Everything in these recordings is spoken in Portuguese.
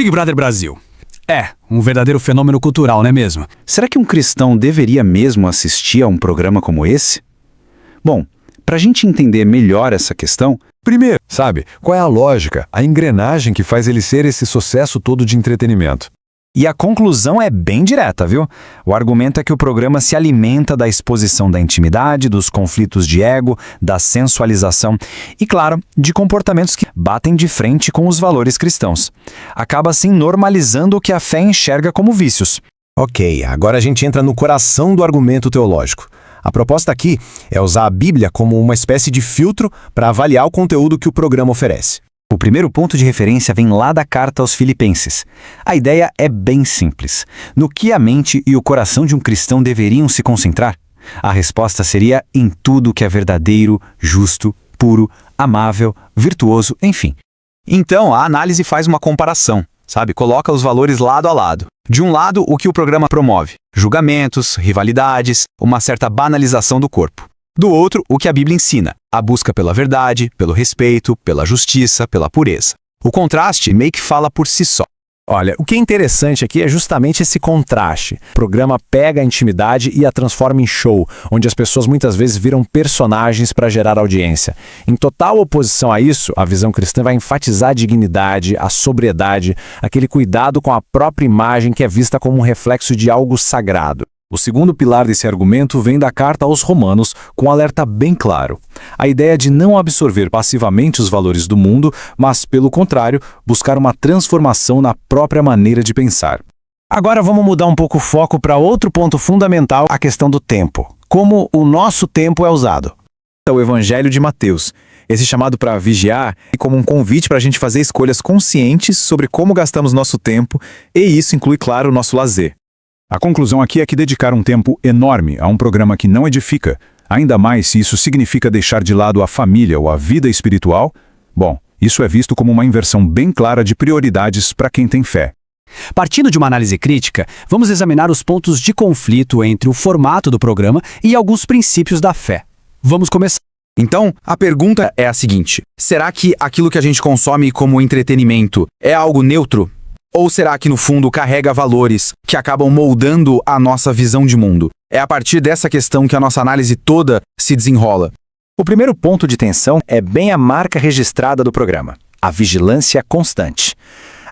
Big Brother Brasil. É, um verdadeiro fenômeno cultural, não é mesmo? Será que um cristão deveria mesmo assistir a um programa como esse? Bom, para a gente entender melhor essa questão, Primeiro, sabe, qual é a lógica, a engrenagem que faz ele ser esse sucesso todo de entretenimento? E a conclusão é bem direta, viu? O argumento é que o programa se alimenta da exposição da intimidade, dos conflitos de ego, da sensualização e, claro, de comportamentos que batem de frente com os valores cristãos. Acaba assim normalizando o que a fé enxerga como vícios. Ok, agora a gente entra no coração do argumento teológico. A proposta aqui é usar a Bíblia como uma espécie de filtro para avaliar o conteúdo que o programa oferece. O primeiro ponto de referência vem lá da carta aos Filipenses. A ideia é bem simples. No que a mente e o coração de um cristão deveriam se concentrar? A resposta seria em tudo que é verdadeiro, justo, puro, amável, virtuoso, enfim. Então, a análise faz uma comparação, sabe? Coloca os valores lado a lado. De um lado, o que o programa promove: julgamentos, rivalidades, uma certa banalização do corpo. Do outro, o que a Bíblia ensina: a busca pela verdade, pelo respeito, pela justiça, pela pureza. O contraste meio que fala por si só. Olha, o que é interessante aqui é justamente esse contraste. O programa pega a intimidade e a transforma em show, onde as pessoas muitas vezes viram personagens para gerar audiência. Em total oposição a isso, a visão cristã vai enfatizar a dignidade, a sobriedade, aquele cuidado com a própria imagem que é vista como um reflexo de algo sagrado. o segundo pilar desse argumento vem da carta aos Romanos, com um alerta bem claro. A ideia de não absorver passivamente os valores do mundo, mas, pelo contrário, buscar uma transformação na própria maneira de pensar. Agora vamos mudar um pouco o foco para outro ponto fundamental, a questão do tempo. Como o nosso tempo é usado. O Evangelho de Mateus. Esse chamado para vigiar é como um convite para a gente fazer escolhas conscientes sobre como gastamos nosso tempo, e isso inclui, claro, o nosso lazer. A conclusão aqui é que dedicar um tempo enorme a um programa que não edifica, ainda mais se isso significa deixar de lado a família ou a vida espiritual, bom, isso é visto como uma inversão bem clara de prioridades para quem tem fé. Partindo de uma análise crítica, vamos examinar os pontos de conflito entre o formato do programa e alguns princípios da fé. Vamos começar. Então, a pergunta é a seguinte: será que aquilo que a gente consome como entretenimento é algo neutro? Ou será que, no fundo, carrega valores que acabam moldando a nossa visão de mundo? É a partir dessa questão que a nossa análise toda se desenrola. O primeiro ponto de tensão é bem a marca registrada do programa: a vigilância constante.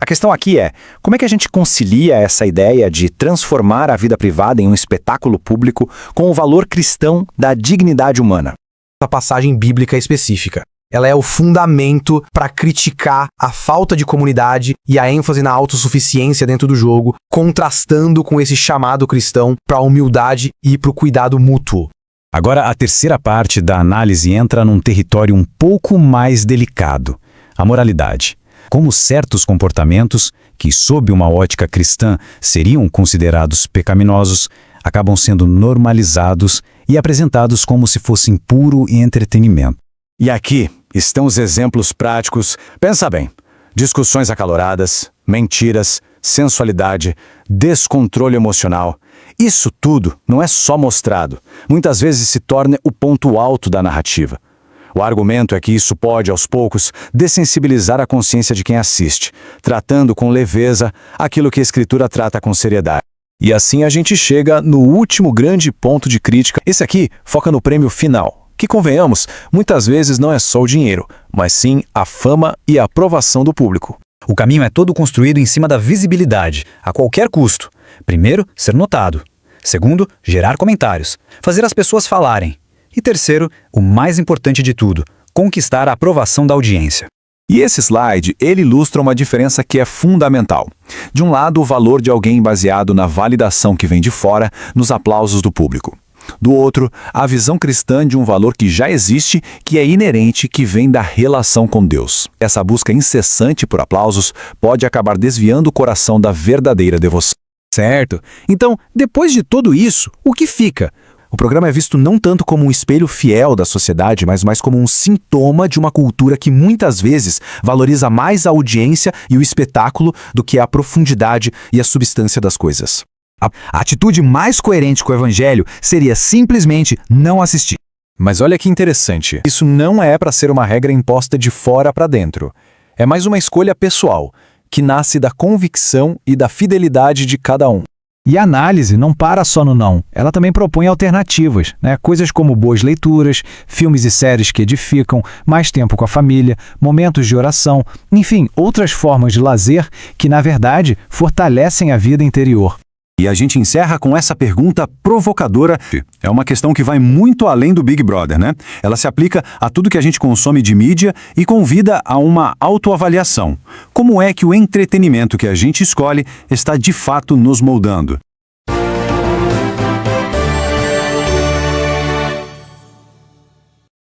A questão aqui é, como é que a gente concilia essa ideia de transformar a vida privada em um espetáculo público com o valor cristão da dignidade humana? A passagem bíblica específica. Ela é o fundamento para criticar a falta de comunidade e a ênfase na autossuficiência dentro do jogo, contrastando com esse chamado cristão para a humildade e para o cuidado mútuo. Agora, a terceira parte da análise entra num território um pouco mais delicado: a moralidade. Como certos comportamentos, que sob uma ótica cristã seriam considerados pecaminosos, acabam sendo normalizados e apresentados como se fossem puro entretenimento. E aqui estão os exemplos práticos. Pensa bem: discussões acaloradas, mentiras, sensualidade, descontrole emocional. Isso tudo não é só mostrado, muitas vezes se torna o ponto alto da narrativa. O argumento é que isso pode, aos poucos, dessensibilizar a consciência de quem assiste, tratando com leveza aquilo que a Escritura trata com seriedade. E assim a gente chega no último grande ponto de crítica. Esse aqui foca no prêmio final, que, convenhamos, muitas vezes não é só o dinheiro, mas sim a fama e a aprovação do público. O caminho é todo construído em cima da visibilidade, a qualquer custo. Primeiro, ser notado. Segundo, gerar comentários, fazer as pessoas falarem. E terceiro, o mais importante de tudo, conquistar a aprovação da audiência. E esse slide, ele ilustra uma diferença que é fundamental. De um lado, o valor de alguém baseado na validação que vem de fora, nos aplausos do público. Do outro, a visão cristã de um valor que já existe, que é inerente, que vem da relação com Deus. Essa busca incessante por aplausos pode acabar desviando o coração da verdadeira devoção. Certo. Então, depois de tudo isso, o que fica? O programa é visto não tanto como um espelho fiel da sociedade, mas mais como um sintoma de uma cultura que muitas vezes valoriza mais a audiência e o espetáculo do que a profundidade e a substância das coisas. A atitude mais coerente com o Evangelho seria simplesmente não assistir. Mas olha que interessante, isso não é para ser uma regra imposta de fora para dentro. É mais uma escolha pessoal. que nasce da convicção e da fidelidade de cada um. E a análise não para só no não, ela também propõe alternativas, né? Coisas como boas leituras, filmes e séries que edificam, mais tempo com a família, momentos de oração, enfim, outras formas de lazer que, na verdade, fortalecem a vida interior. E a gente encerra com essa pergunta provocadora. É uma questão que vai muito além do Big Brother, né? Ela se aplica a tudo que a gente consome de mídia e convida a uma autoavaliação. Como é que o entretenimento que a gente escolhe está de fato nos moldando?